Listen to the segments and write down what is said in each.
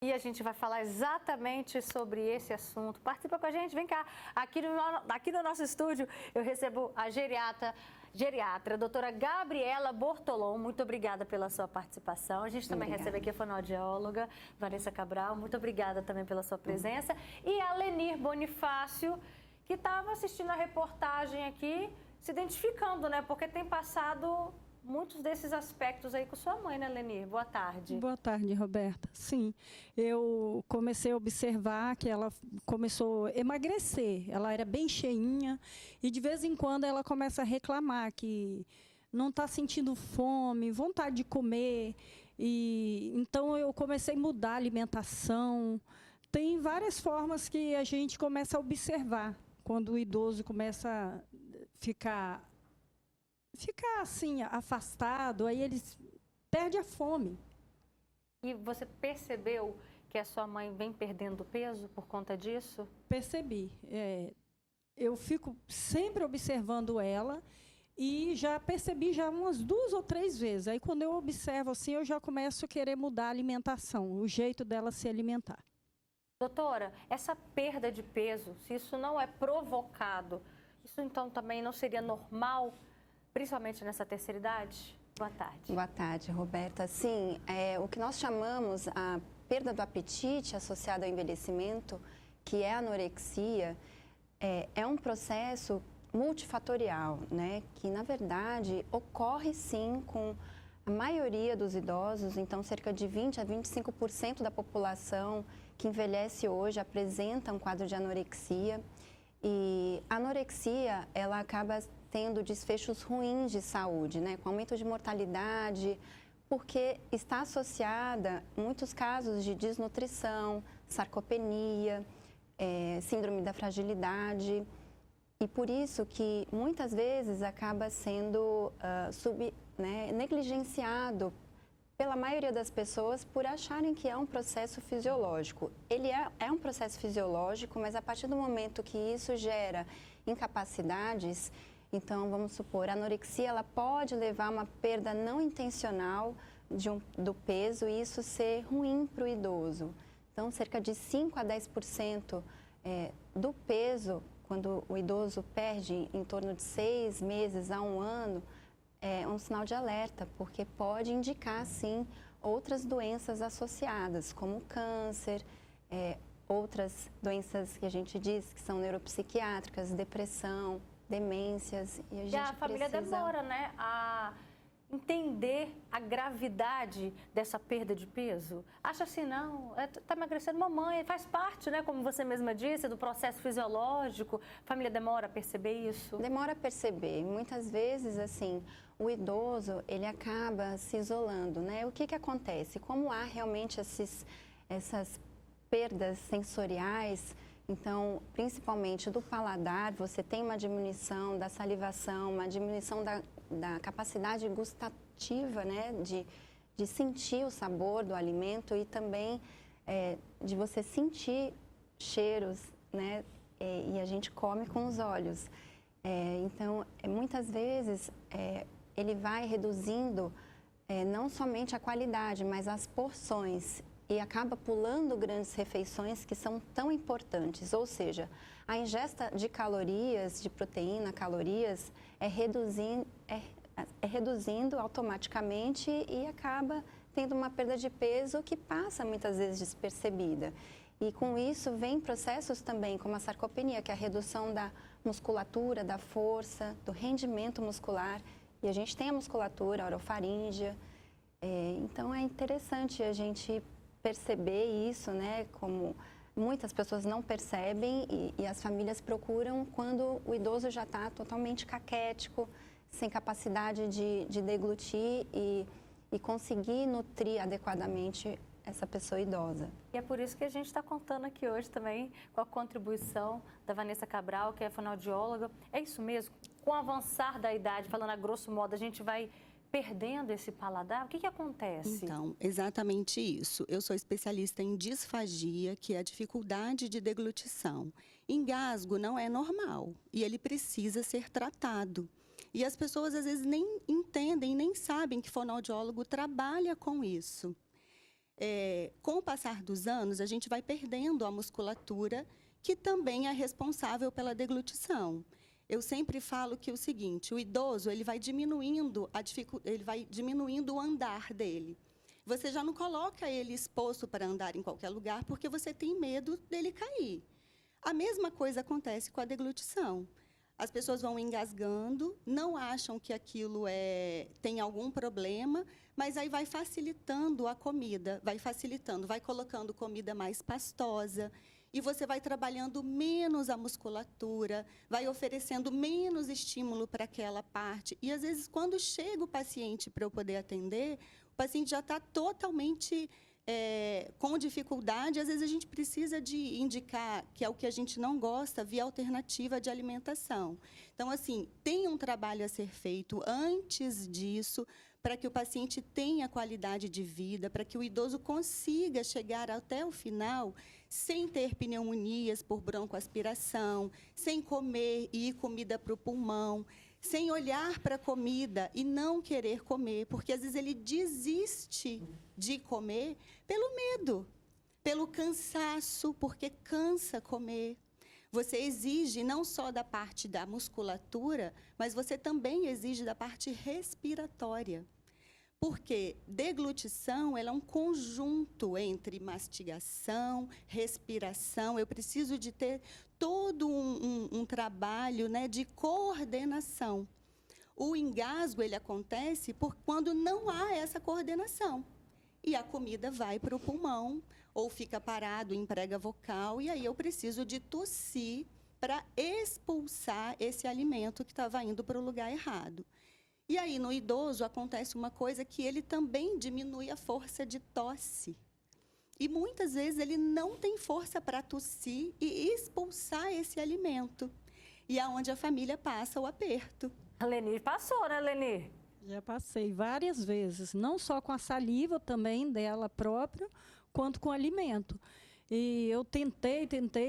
E a gente vai falar exatamente sobre esse assunto. Participa com a gente, vem cá. Aqui no nosso estúdio eu recebo a geriatra, a doutora Gabriela Bortolom. Muito obrigada pela sua participação. A gente também recebe aqui a fonoaudióloga Vanessa Cabral. Muito obrigada também pela sua presença. E a Lenir Bonifácio, que estava assistindo a reportagem aqui, se identificando, né? Porque tem passado muitos desses aspectos aí com sua mãe, né, Lenir? Boa tarde. Boa tarde, Roberta. Sim, eu comecei a observar que ela começou a emagrecer. Ela era bem cheinha e de vez em quando ela começa a reclamar que não está sentindo fome, vontade de comer. E então eu comecei a mudar a alimentação. Tem várias formas que a gente começa a observar quando o idoso começa a ficar assim, afastado, aí eles perdem a fome. E você percebeu que a sua mãe vem perdendo peso por conta disso? Percebi. Eu fico sempre observando ela e já percebi já umas 2 ou 3 vezes. Aí, quando eu observo assim, eu já começo a querer mudar a alimentação, o jeito dela se alimentar. Doutora, essa perda de peso, se isso não é provocado, isso então também não seria normal, principalmente nessa terceira idade? Boa tarde. Boa tarde, Roberta. Sim, o que nós chamamos a perda do apetite associada ao envelhecimento, que é a anorexia, é um processo multifatorial, né? Que, na verdade, ocorre sim com a maioria dos idosos. Então, cerca de 20 a 25% da população que envelhece hoje apresenta um quadro de anorexia. E a anorexia, ela acaba tendo desfechos ruins de saúde, né? Com aumento de mortalidade, porque está associada a muitos casos de desnutrição, sarcopenia, síndrome da fragilidade. E por isso que muitas vezes acaba sendo negligenciado pela maioria das pessoas por acharem que é um processo fisiológico. Ele é um processo fisiológico, mas a partir do momento que isso gera incapacidades, então vamos supor, a anorexia ela pode levar a uma perda não intencional do peso e isso ser ruim para o idoso. Então, cerca de 5 a 10% do peso, quando o idoso perde em torno de 6 meses a 1 ano, é um sinal de alerta, porque pode indicar, sim, outras doenças associadas, como câncer, outras doenças que a gente diz que são neuropsiquiátricas, depressão, demências. E a família demora, né, a entender a gravidade dessa perda de peso. Acha assim, não, está emagrecendo, mamãe, faz parte, né, como você mesma disse, do processo fisiológico. A família demora a perceber isso? Demora a perceber. Muitas vezes, assim, o idoso, ele acaba se isolando, né? O que acontece? Como há realmente essas perdas sensoriais, então, principalmente do paladar, você tem uma diminuição da salivação, uma diminuição da capacidade gustativa, né, de sentir o sabor do alimento e também de você sentir cheiros, né, e a gente come com os olhos. Então, muitas vezes, ele vai reduzindo não somente a qualidade, mas as porções. E acaba pulando grandes refeições que são tão importantes, ou seja, a ingesta de calorias, de proteína, calorias, reduzindo automaticamente e acaba tendo uma perda de peso que passa muitas vezes despercebida. E com isso vem processos também como a sarcopenia, que é a redução da musculatura, da força, do rendimento muscular. E a gente tem a musculatura, a orofaríngea. Então é interessante a gente perceber isso, né, como muitas pessoas não percebem e as famílias procuram quando o idoso já está totalmente caquético, sem capacidade de deglutir e conseguir nutrir adequadamente essa pessoa idosa. E é por isso que a gente está contando aqui hoje também com a contribuição da Vanessa Cabral, que é fonoaudióloga. É isso mesmo, com o avançar da idade, falando a grosso modo, a gente vai perdendo esse paladar? O que acontece? Então, exatamente isso. Eu sou especialista em disfagia, que é a dificuldade de deglutição. Engasgo não é normal e ele precisa ser tratado. E as pessoas às vezes nem entendem, nem sabem que fonoaudiólogo trabalha com isso. Com o passar dos anos, a gente vai perdendo a musculatura, que também é responsável pela deglutição. Eu sempre falo que é o seguinte, o idoso ele vai diminuindo o andar dele. Você já não coloca ele exposto para andar em qualquer lugar, porque você tem medo dele cair. A mesma coisa acontece com a deglutição. As pessoas vão engasgando, não acham que aquilo tem algum problema, mas aí vai facilitando a comida, vai colocando comida mais pastosa, e você vai trabalhando menos a musculatura, vai oferecendo menos estímulo para aquela parte. E, às vezes, quando chega o paciente para eu poder atender, o paciente já está totalmente com dificuldade. Às vezes, a gente precisa de indicar, que é o que a gente não gosta, via alternativa de alimentação. Então, assim, tem um trabalho a ser feito antes disso, para que o paciente tenha qualidade de vida, para que o idoso consiga chegar até o final sem ter pneumonias por broncoaspiração, sem comer e ir comida para o pulmão, sem olhar para a comida e não querer comer, porque às vezes ele desiste de comer pelo medo, pelo cansaço, porque cansa comer. Você exige não só da parte da musculatura, mas você também exige da parte respiratória. Porque deglutição ela é um conjunto entre mastigação, respiração. Eu preciso de ter todo um trabalho, né, de coordenação. O engasgo ele acontece quando não há essa coordenação. E a comida vai para o pulmão, ou fica parado em prega vocal, e aí eu preciso de tossir para expulsar esse alimento que estava indo para o lugar errado. E aí, no idoso, acontece uma coisa que ele também diminui a força de tosse. E muitas vezes ele não tem força para tossir e expulsar esse alimento. E é onde a família passa o aperto. A Leni passou, né, Leni? Já passei várias vezes, não só com a saliva também dela própria, quanto com o alimento. E eu tentei,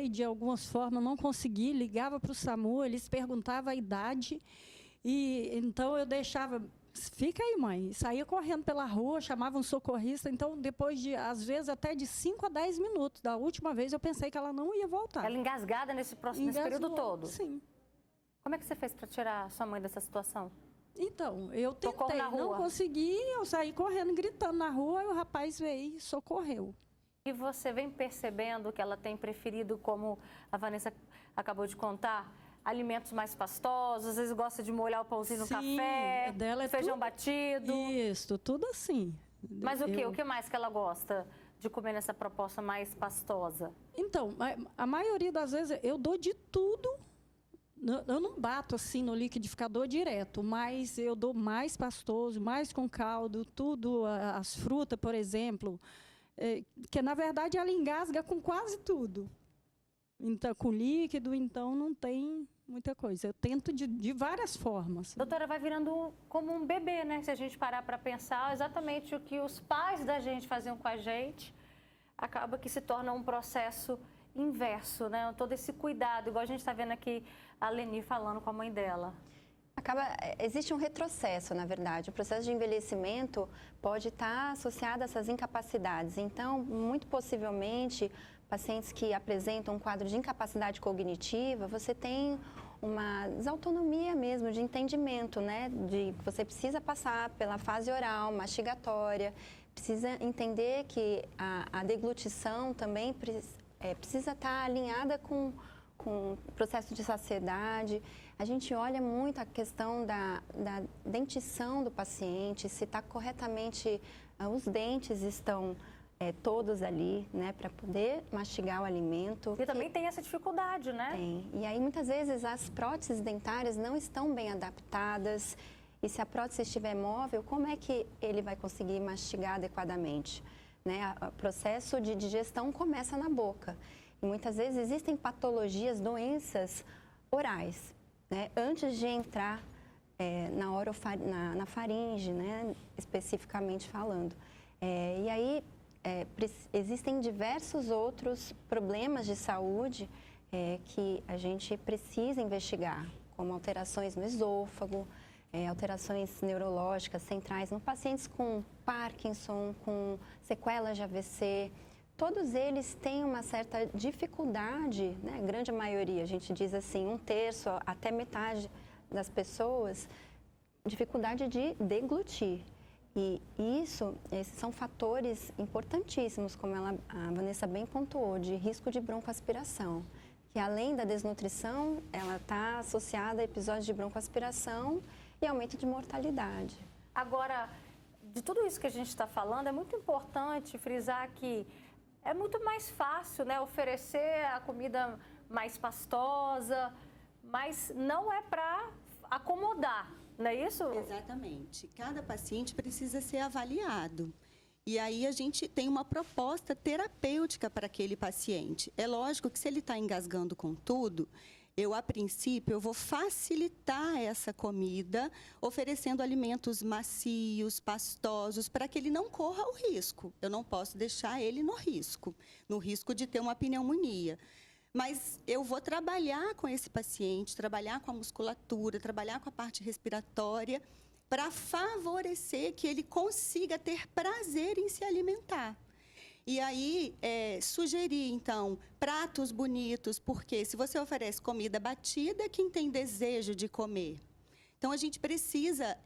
de algumas formas, não consegui, ligava para o SAMU, eles perguntavam a idade, e então eu deixava, fica aí, mãe, saía correndo pela rua, chamava um socorrista, então depois de, às vezes, até de 5 a 10 minutos, da última vez eu pensei que ela não ia voltar. Ela engasgada nesse período todo? Sim. Como é que você fez para tirar sua mãe dessa situação? Então, eu tentei, não consegui, eu saí correndo, gritando na rua, e o rapaz veio e socorreu. E você vem percebendo que ela tem preferido, como a Vanessa acabou de contar, alimentos mais pastosos, às vezes gosta de molhar o pãozinho no café, dela é feijão tudo, batido. Isso, tudo assim. Mas o que? O que mais que ela gosta de comer nessa proposta mais pastosa? Então, a maioria das vezes eu dou de tudo. Eu não bato assim no liquidificador direto, mas eu dou mais pastoso, mais com caldo, tudo, as frutas, por exemplo, que na verdade ela engasga com quase tudo. Então, com líquido, então não tem muita coisa. Eu tento de várias formas. Doutora, vai virando como um bebê, né? Se a gente parar para pensar, exatamente o que os pais da gente faziam com a gente, acaba que se torna um processo inverso, né? Todo esse cuidado, igual a gente está vendo aqui a Leni falando com a mãe dela. Existe um retrocesso, na verdade. O processo de envelhecimento pode estar associado a essas incapacidades. Então, muito possivelmente, pacientes que apresentam um quadro de incapacidade cognitiva, você tem uma desautonomia mesmo de entendimento, né? De que você precisa passar pela fase oral, mastigatória, precisa entender que a deglutição também precisa estar alinhada com o processo de saciedade. A gente olha muito a questão da dentição do paciente, se está corretamente, os dentes estão todos ali, né, para poder mastigar o alimento. E também tem essa dificuldade, né? Tem. E aí, muitas vezes, as próteses dentárias não estão bem adaptadas. E se a prótese estiver móvel, como é que ele vai conseguir mastigar adequadamente? Né? O processo de digestão começa na boca. E muitas vezes existem patologias, doenças orais, né? Antes de entrar na faringe, né? Especificamente falando. E aí existem diversos outros problemas de saúde que a gente precisa investigar, como alterações no esôfago, alterações neurológicas centrais, no pacientes com Parkinson, com sequelas de AVC, todos eles têm uma certa dificuldade, né? A grande maioria, a gente diz assim, 1/3 até metade das pessoas, dificuldade de deglutir. E esses são fatores importantíssimos, como a Vanessa bem pontuou, de risco de broncoaspiração, que além da desnutrição, ela está associada a episódios de broncoaspiração e aumento de mortalidade. Agora, de tudo isso que a gente está falando, é muito importante frisar que é muito mais fácil, né, oferecer a comida mais pastosa, mas não é para acomodar, não é isso? Exatamente. Cada paciente precisa ser avaliado. E aí a gente tem uma proposta terapêutica para aquele paciente. É lógico que se ele está engasgando com tudo, a princípio, eu vou facilitar essa comida, oferecendo alimentos macios, pastosos, para que ele não corra o risco. Eu não posso deixar ele no risco de ter uma pneumonia. Mas eu vou trabalhar com esse paciente, trabalhar com a musculatura, trabalhar com a parte respiratória, para favorecer que ele consiga ter prazer em se alimentar. E aí, sugerir, então, pratos bonitos, porque se você oferece comida batida, quem tem desejo de comer? Então, a gente precisa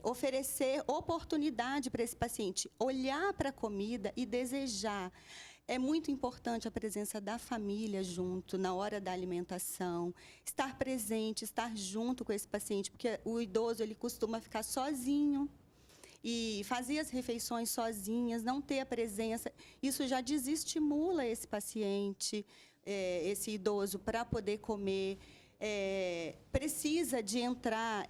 oferecer oportunidade para esse paciente, olhar para a comida e desejar. É muito importante a presença da família junto na hora da alimentação, estar presente, estar junto com esse paciente, porque o idoso ele costuma ficar sozinho e fazer as refeições sozinhas, não ter a presença, isso já desestimula esse paciente, esse idoso, para poder comer. Precisa de entrar,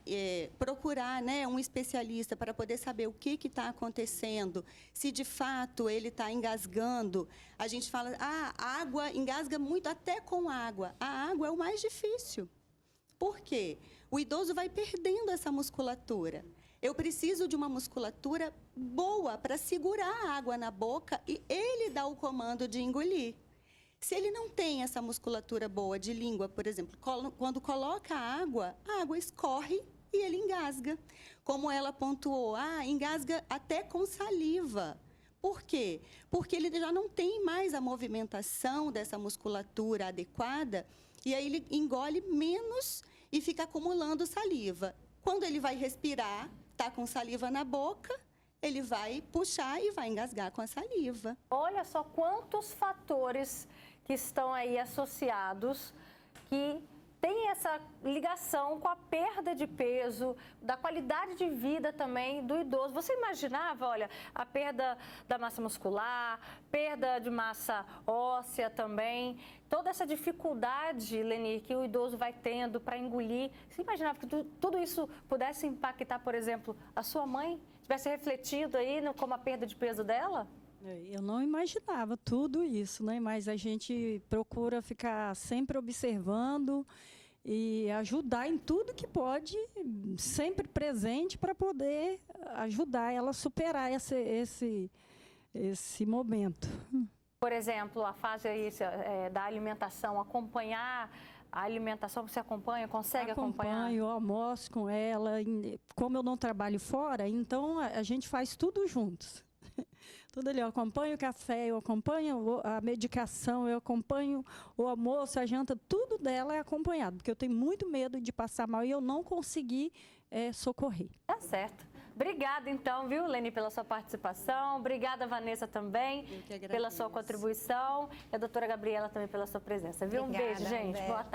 procurar, né, um especialista para poder saber o que está acontecendo, se de fato ele está engasgando. A gente fala, a água engasga muito até com água. A água é o mais difícil. Por quê? O idoso vai perdendo essa musculatura. Eu preciso de uma musculatura boa para segurar a água na boca e ele dá o comando de engolir. Se ele não tem essa musculatura boa de língua, por exemplo, quando coloca a água escorre e ele engasga. Como ela pontuou, engasga até com saliva. Por quê? Porque ele já não tem mais a movimentação dessa musculatura adequada e aí ele engole menos e fica acumulando saliva. Quando ele vai respirar, está com saliva na boca, ele vai puxar e vai engasgar com a saliva. Olha só quantos fatores que estão aí associados, que tem essa ligação com a perda de peso, da qualidade de vida também do idoso. Você imaginava, olha, a perda da massa muscular, perda de massa óssea também, toda essa dificuldade, Leni, que o idoso vai tendo para engolir. Você imaginava que tudo isso pudesse impactar, por exemplo, a sua mãe? Tivesse refletido aí como a perda de peso dela? Eu não imaginava tudo isso, né? Mas a gente procura ficar sempre observando e ajudar em tudo que pode, sempre presente para poder ajudar ela a superar esse momento. Por exemplo, a fase aí, da alimentação, acompanhar a alimentação, você consegue acompanhar? Acompanho, almoço com ela. Como eu não trabalho fora, então a gente faz tudo juntos. Tudo ali, eu acompanho o café, eu acompanho a medicação, eu acompanho o almoço, a janta, tudo dela é acompanhado, porque eu tenho muito medo de passar mal e eu não conseguir socorrer. Tá certo. Obrigada, então, viu, Leni, pela sua participação. Obrigada, Vanessa, também, pela sua contribuição. E a doutora Gabriela também pela sua presença, viu? Obrigada, Um beijo, gente. Boa tarde.